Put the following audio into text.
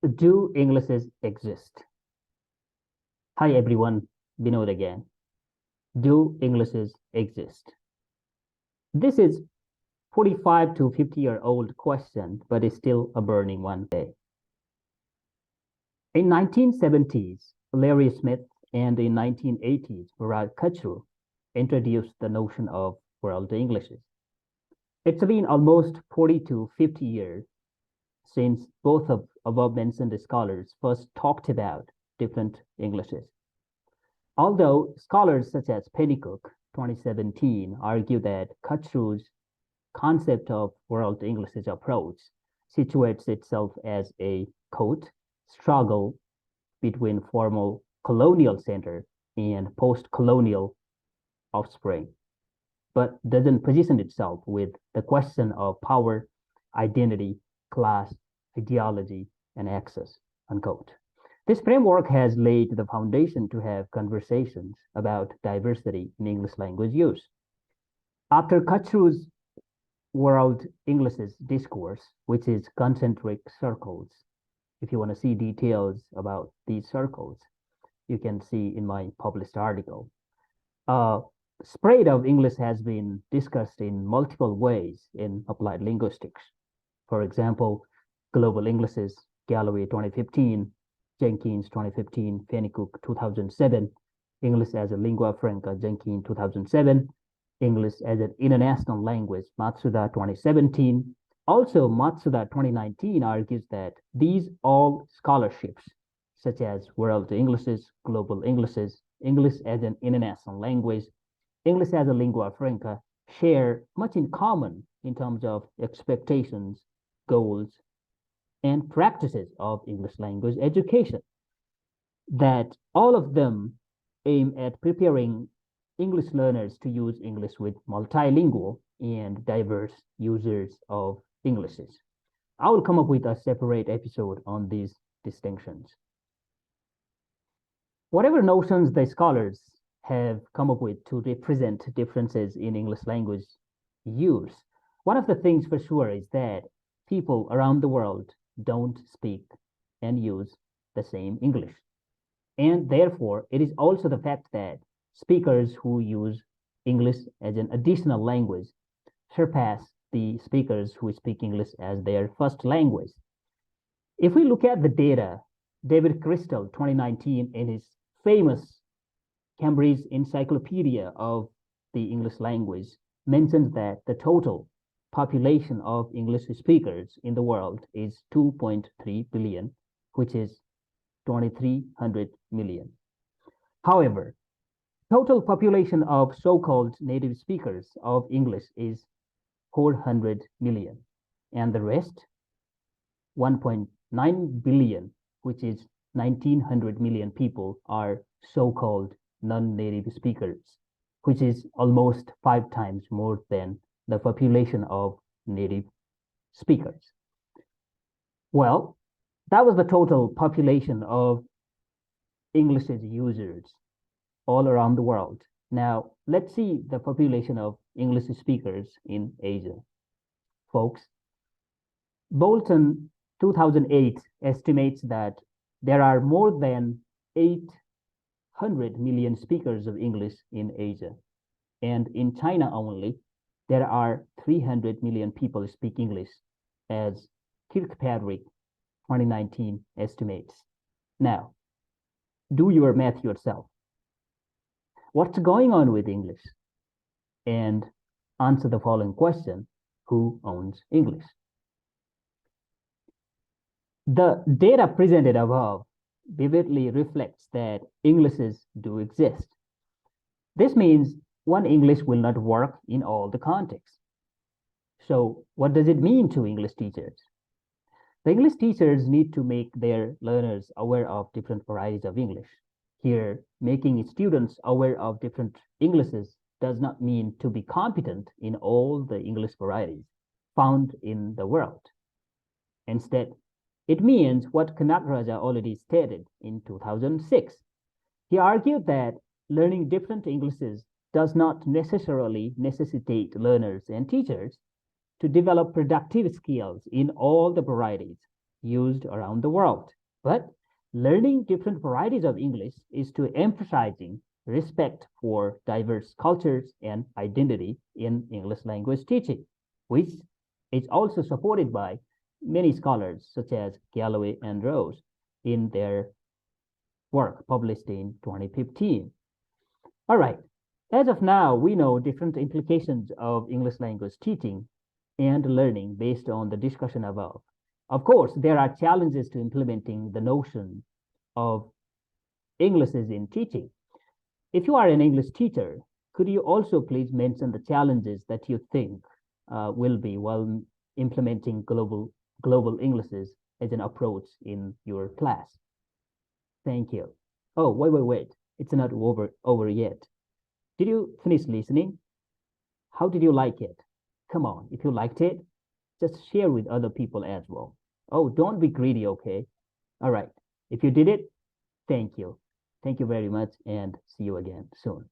Do Englishes exist? Hi everyone, Binod again. Do Englishes exist? This is 45 to 50-year-old question, but it's still a burning one today. In 1970s, Larry Smith and in 1980s, Murad Kachru introduced the notion of world Englishes. It's been almost 40 to 50 years since both of above mentioned scholars first talked about different Englishes. Although scholars such as Pennycook, 2017, argue that Kachru's concept of world Englishes approach situates itself as a, quote, struggle between formal colonial center and post-colonial offspring, but doesn't position itself with the question of power, identity, class, ideology, and access, unquote. This framework has laid the foundation to have conversations about diversity in English language use. After Kachru's world Englishes discourse, which is concentric circles, if you want to see details about these circles, you can see in my published article. Spread of English has been discussed in multiple ways in applied linguistics. For example, Global Englishes, Galloway 2015, Jenkins 2015, Pennycook 2007, English as a lingua franca, Jenkins 2007, English as an international language, Matsuda 2017. Also, Matsuda 2019 argues that these all scholarships, such as World Englishes, Global Englishes, English as an international language, English as a lingua franca, share much in common in terms of expectations, goals, and practices of English language education, that all of them aim at preparing English learners to use English with multilingual and diverse users of Englishes. I will come up with a separate episode on these distinctions. Whatever notions the scholars have come up with to represent differences in English language use, one of the things for sure is that people around the world don't speak and use the same English. And therefore, it is also the fact that speakers who use English as an additional language surpass the speakers who speak English as their first language. If we look at the data, David Crystal, 2019, in his famous Cambridge Encyclopedia of the English language, mentions that the total population of English speakers in the world is 2.3 billion, which is 2,300 million. However, total population of so-called native speakers of English is 400 million, and the rest, 1.9 billion, which is 1,900 million people, are so-called non-native speakers, which is almost 5 times more than the population of native speakers. Well, that was the total population of English users all around the world. Now, let's see the population of English speakers in Asia. Folks, Bolton 2008 estimates that there are more than 800 million speakers of English in Asia. And in China only, there are 300 million people speak English, as Kirkpatrick 2019 estimates. Now, do your math yourself. What's going on with English? And answer the following question: who owns English? The data presented above vividly reflects that Englishes do exist. This means one English will not work in all the contexts. So what does it mean to English teachers? The English teachers need to make their learners aware of different varieties of English. Here, making students aware of different Englishes does not mean to be competent in all the English varieties found in the world. Instead, it means what Kanakraja already stated in 2006. He argued that learning different Englishes does not necessarily necessitate learners and teachers to develop productive skills in all the varieties. used around the world. But learning different varieties of English is to emphasizing respect for diverse cultures and identity in English language teaching, which is also supported by many scholars such as Galloway and Rose in their work published in 2015. All right. As of now, we know different implications of English language teaching and learning based on the discussion above. Of course, there are challenges to implementing the notion of Englishes in teaching. If you are an English teacher, could you also please mention the challenges that you think will be while implementing global Englishes as an approach in your class? Thank you. Oh, wait. It's not over yet. Did you finish listening? How did you like it? Come on, if you liked it, just share with other people as well. Oh, don't be greedy, okay? All right. If you did it, thank you. Thank you very much and see you again soon.